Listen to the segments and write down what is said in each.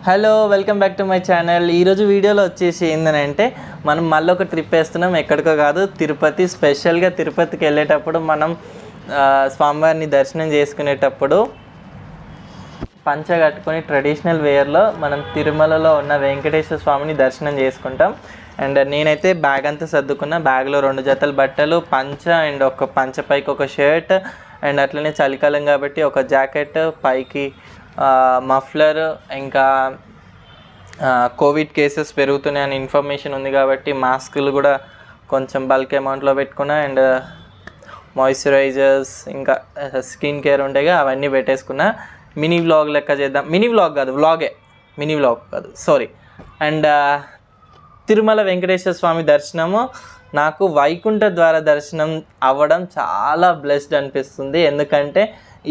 Hello welcome back to my channel. ఈరోజు వీడియోలో వచ్చేసి ఏంటంటే మనం మళ్ళీ ఒక ట్రిప్ వేస్తున్నాం. ఎక్కడికో కాదు, తిరుపతి. స్పెషల్గా తిరుపతికి వెళ్ళేటప్పుడు మనం స్వామివారిని దర్శనం చేసుకునేటప్పుడు పంచ కట్టుకొని ట్రెడిషనల్ వేర్లో మనం తిరుమలలో ఉన్న వెంకటేశ్వర స్వామిని దర్శనం చేసుకుంటాం. అండ్ నేనైతే బ్యాగ్ అంతా సర్దుకున్నా. బ్యాగ్లో 2 జతల బట్టలు, పంచ అండ్ ఒక పంచ పైకి ఒక షర్ట్, అండ్ అట్లనే చలికాలం కాబట్టి ఒక జాకెట్, పైకి మఫ్లర్, ఇంకా కోవిడ్ కేసెస్ పెరుగుతున్నాయని ఇన్ఫర్మేషన్ ఉంది కాబట్టి మాస్కులు కూడా కొంచెం బల్క్ అమౌంట్లో పెట్టుకున్నా. అండ్ మాయిశ్చరైజర్స్, ఇంకా స్కిన్ కేర్ ఉండేగా అవన్నీ పెట్టేసుకున్నా. మినీ వ్లాగ్ లెక్క చేద్దాం. మినీ వ్లాగ్ కాదు సారీ. అండ్ తిరుమల వెంకటేశ్వర స్వామి దర్శనము నాకు వైకుంఠ ద్వార దర్శనం అవ్వడం చాలా బ్లెస్డ్ అనిపిస్తుంది. ఎందుకంటే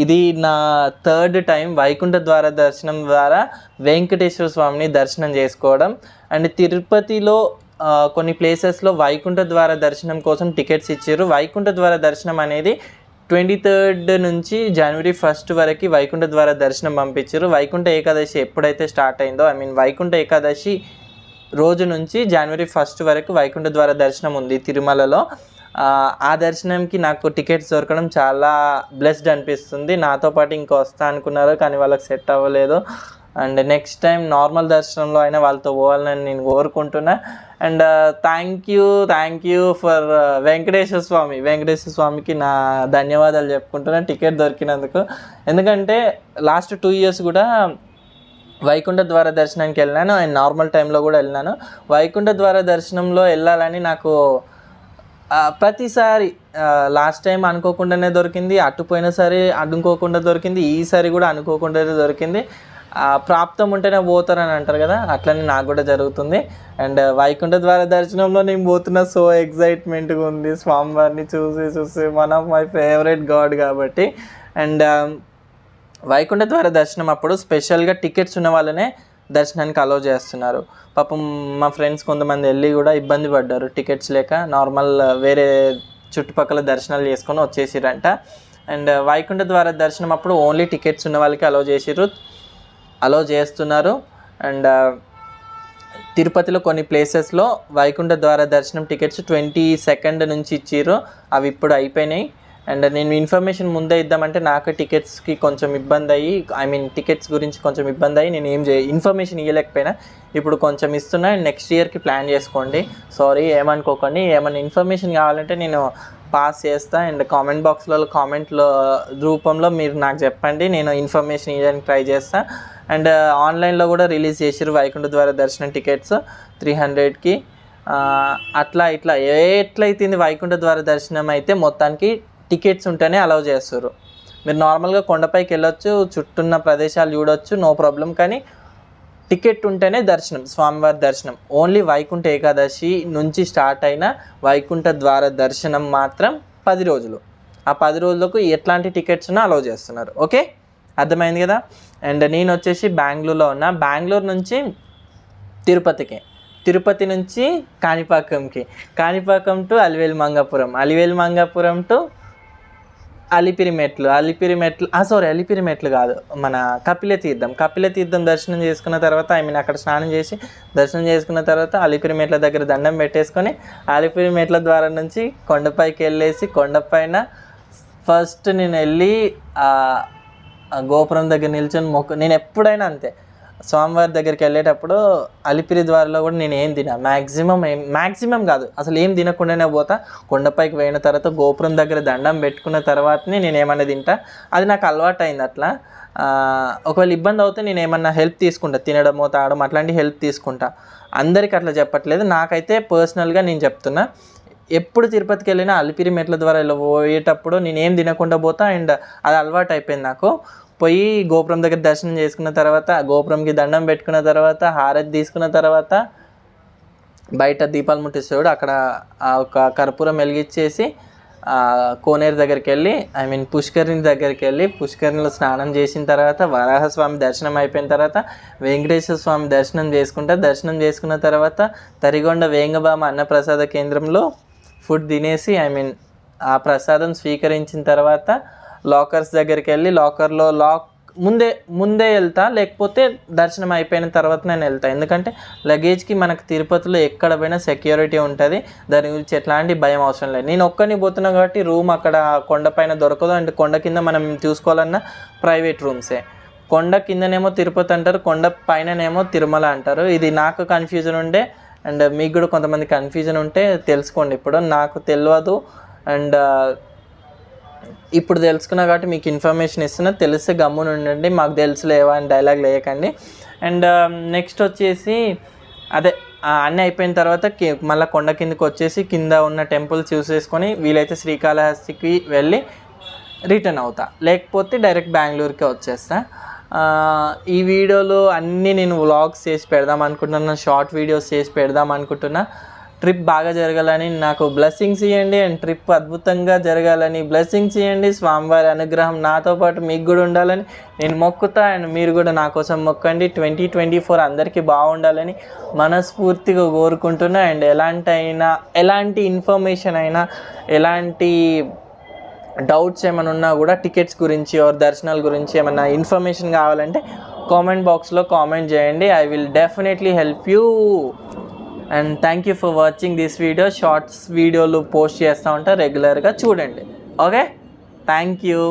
ఇది నా 3rd టైం వైకుంఠ ద్వార దర్శనం ద్వారా వెంకటేశ్వర స్వామిని దర్శనం చేసుకోవడం. అండ్ తిరుపతిలో కొన్ని ప్లేసెస్లో వైకుంఠ ద్వార దర్శనం కోసం టికెట్స్ ఇచ్చారు. వైకుంఠ ద్వార దర్శనం అనేది 23rd నుంచి జనవరి 1 వరకు వైకుంఠ ద్వార దర్శనం పంపించారు. వైకుంఠ ఏకాదశి ఎప్పుడైతే స్టార్ట్ అయిందో, వైకుంఠ ఏకాదశి రోజు నుంచి జనవరి 1 వరకు వైకుంఠ ద్వార దర్శనం ఉంది తిరుమలలో. ఆ దర్శనంకి నాకు టికెట్స్ దొరకడం చాలా బ్లెస్డ్ అనిపిస్తుంది. నాతో పాటు ఇంకో వస్తా అనుకున్నారు కానీ వాళ్ళకి సెట్ అవ్వలేదు. అండ్ నెక్స్ట్ టైం నార్మల్ దర్శనంలో అయినా వాళ్ళతో పోవాలని నేను కోరుకుంటున్నా. And thank you for Venkateswara స్వామికి నా ధన్యవాదాలు చెప్పుకుంటున్నా టికెట్ దొరికినందుకు. ఎందుకంటే లాస్ట్ 2 ఇయర్స్ కూడా వైకుంఠ ద్వార దర్శనానికి వెళ్ళినాను అండ్ నార్మల్ టైంలో కూడా వెళ్ళినాను. వైకుంఠ ద్వార దర్శనంలో వెళ్ళాలని నాకు ప్రతిసారి లాస్ట్ టైం అనుకోకుండానే దొరికింది, అటుపోయిన సరే అనుకోకుండా దొరికింది, ఈసారి కూడా అనుకోకుండానే దొరికింది. ప్రాప్తం ఉంటేనే పోతారని అంటారు కదా, అట్లనే నాకు కూడా జరుగుతుంది. అండ్ వైకుంఠ ద్వార దర్శనంలో నేను పోతున్న సో ఎక్సైట్మెంట్గా ఉంది. స్వామివారిని చూసి one of my favourite God కాబట్టి. అండ్ వైకుంఠ ద్వార దర్శనం అప్పుడు స్పెషల్గా టికెట్స్ ఉన్న వాళ్ళనే దర్శనానికి అలౌ చేస్తున్నారు. పాపం మా ఫ్రెండ్స్ కొంతమంది వెళ్ళి కూడా ఇబ్బంది పడ్డారు టికెట్స్ లేక. నార్మల్ వేరే చుట్టుపక్కల దర్శనాలు చేసుకొని వచ్చేసిరంట. అండ్ వైకుంఠ ద్వార దర్శనం అప్పుడు ఓన్లీ టికెట్స్ ఉన్న వాళ్ళకి అలౌ చేస్తున్నారు. అండ్ తిరుపతిలో కొన్ని ప్లేసెస్లో వైకుంఠ ద్వార దర్శనం టికెట్స్ 22nd నుంచి ఇచ్చిర్రు, అవి ఇప్పుడు అయిపోయినాయి. అండ్ నేను ఇన్ఫర్మేషన్ ముందే ఇద్దామంటే నాకు టికెట్స్కి కొంచెం ఇబ్బంది అయ్యి, టికెట్స్ గురించి కొంచెం ఇబ్బంది అయ్యి నేను ఇన్ఫర్మేషన్ ఇవ్వలేకపోయినా. ఇప్పుడు కొంచెం ఇస్తున్నా. అండ్ నెక్స్ట్ ఇయర్కి ప్లాన్ చేసుకోండి. సారీ, ఏమనుకోకండి. ఏమైనా ఇన్ఫర్మేషన్ కావాలంటే నేను పాస్ చేస్తా. అండ్ కామెంట్ బాక్స్లో కామెంట్లో రూపంలో మీరు నాకు చెప్పండి, నేను ఇన్ఫర్మేషన్ ఇవ్వడానికి ట్రై చేస్తా. అండ్ ఆన్లైన్లో కూడా రిలీజ్ చేసారు వైకుంఠ ద్వార దర్శనం టికెట్స్ 300కి. అట్లా ఎట్లయితుంది వైకుంఠ ద్వార దర్శనం అయితే మొత్తానికి టికెట్స్ ఉంటేనే అలౌ చేస్తారు. మీరు నార్మల్గా కొండపైకి వెళ్ళొచ్చు, చుట్టూన్న ప్రదేశాలు చూడొచ్చు, నో ప్రాబ్లం. కానీ టికెట్ ఉంటేనే దర్శనం, స్వామివారి దర్శనం. ఓన్లీ వైకుంఠ ఏకాదశి నుంచి స్టార్ట్ అయిన వైకుంఠ ద్వార దర్శనం మాత్రం 10 రోజులు. ఆ 10 రోజులకు ఎట్లాంటి టికెట్స్ ఉన్నా అలౌ చేస్తున్నారు. ఓకే, అర్థమైంది కదా. అండ్ నేను వచ్చేసి బెంగళూరులో ఉన్నా. బెంగళూరు నుంచి తిరుపతి నుంచి కాణిపాకం టు అలివేలు మంగాపురం టు అలిపిరి మెట్లు కాదు, మన కపిలతీర్థం దర్శనం చేసుకున్న తర్వాత అక్కడ స్నానం చేసి దర్శనం చేసుకున్న తర్వాత అలిపిరి మెట్ల దగ్గర దండం పెట్టేసుకొని అలిపిరి మెట్ల ద్వారా నుంచి కొండపైకి వెళ్ళేసి, కొండపైన ఫస్ట్ నేను వెళ్ళి గోపురం దగ్గర నిల్చొని నేను ఎప్పుడైనా అంతే, స్వామివారి దగ్గరికి వెళ్ళేటప్పుడు అలిపిరి ద్వారలో కూడా నేను ఏం తినా, మ్యాక్సిమం కాదు అసలు ఏం తినకుండానే పోతా. కొండపైకి పోయిన తర్వాత గోపురం దగ్గర దండం పెట్టుకున్న తర్వాతనే నేను ఏమన్నా తింటా. అది నాకు అలవాటు అయింది అట్లా. ఒకవేళ ఇబ్బంది అవుతే నేను ఏమన్నా హెల్ప్ తీసుకుంటా, తినడమో తాగడం అట్లాంటి హెల్ప్ తీసుకుంటా. అందరికీ అట్లా చెప్పట్లేదు, నాకైతే పర్సనల్గా నేను చెప్తున్నా. ఎప్పుడు తిరుపతికి వెళ్ళినా అలిపిరి మెట్ల ద్వారా పోయేటప్పుడు నేను ఏం తినకుండా పోతా. అండ్ అది అలవాటు అయిపోయింది నాకు. పోయి గోపురం దగ్గర దర్శనం చేసుకున్న తర్వాత, గోపురంకి దండం పెట్టుకున్న తర్వాత, హారతి తీసుకున్న తర్వాత బయట దీపాలు ముట్టిస్తాడు, అక్కడ ఒక కర్పూరం వెలిగించేసి కోనేరు దగ్గరికి వెళ్ళి పుష్కరిణి దగ్గరికి వెళ్ళి పుష్కరిణిలో స్నానం చేసిన తర్వాత వరాహస్వామి దర్శనం అయిపోయిన తర్వాత వెంకటేశ్వర స్వామి దర్శనం చేసుకున్న తర్వాత తరిగొండ వేంగబామ అన్నప్రసాద కేంద్రంలో ఫుడ్ తినేసి ఆ ప్రసాదం స్వీకరించిన తర్వాత లాకర్స్ దగ్గరికి వెళ్ళి లాకర్లో ముందే వెళ్తా, లేకపోతే దర్శనం అయిపోయిన తర్వాత నేను వెళ్తా. ఎందుకంటే లగేజ్కి మనకు తిరుపతిలో ఎక్కడ పోయినా సెక్యూరిటీ ఉంటుంది, దాని గురించి ఎట్లాంటి భయం అవసరం లేదు. నేను ఒక్కని పోతున్నా కాబట్టి రూమ్ అక్కడ కొండపైన దొరకదు, అంటే కొండ కింద మనం చూసుకోవాలన్నా ప్రైవేట్ రూమ్సే. కొండ కిందనేమో తిరుపతి అంటారు, కొండ పైననేమో తిరుమల అంటారు. ఇది నాకు కన్ఫ్యూజన్ ఉండే, అండ్ మీకు కూడా కొంతమంది కన్ఫ్యూజన్ ఉంటే తెలుసుకోండి. ఇప్పుడు నాకు తెలియదు, అండ్ ఇప్పుడు తెలుసుకున్నా కాబట్టి మీకు ఇన్ఫర్మేషన్ ఇస్తున్నా. తెలిస్తే గమ్మున ఉండండి, మాకు తెలుసులేవా అని డైలాగ్ లేయకండి. అండ్ నెక్స్ట్ వచ్చేసి అదే అన్నీ అయిపోయిన తర్వాత మళ్ళీ కొండ కిందకి వచ్చేసి కింద ఉన్న టెంపుల్స్ చూసేసుకొని వీలైతే శ్రీకాళహస్తికి వెళ్ళి రిటర్న్ అవుతా, లేకపోతే డైరెక్ట్ బెంగళూరుకే వచ్చేస్తా. ఈ వీడియోలో అన్నీ నేను వ్లాగ్స్ చేసి పెడదాం అనుకుంటున్నా, షార్ట్ వీడియోస్ చేసి పెడదాం అనుకుంటున్నా. ట్రిప్ బాగా జరగాలని నాకు బ్లెస్సింగ్స్ ఇవ్వండి, అండ్ ట్రిప్ అద్భుతంగా జరగాలని బ్లెస్సింగ్స్ ఇవ్వండి. స్వామివారి అనుగ్రహం నాతో పాటు మీకు కూడా ఉండాలని నేను మొక్కుతా, అండ్ మీరు కూడా నా కోసం మొక్కండి. 2024 అందరికీ బాగుండాలని మనస్ఫూర్తిగా కోరుకుంటున్నా. అండ్ ఎలాంటి ఇన్ఫర్మేషన్ అయినా, ఎలాంటి డౌట్స్ ఏమైనా ఉన్నా కూడా, టికెట్స్ గురించి ఆర్ దర్శనాల గురించి ఏమైనా ఇన్ఫర్మేషన్ కావాలంటే కామెంట్ బాక్స్లో కామెంట్ చేయండి. I will definitely help you. And thank you for watching this video. Shorts వీడియోలు పోస్ట్ చేస్తూ ఉంటా, రెగ్యులర్గా చూడండి. Okay, thank you.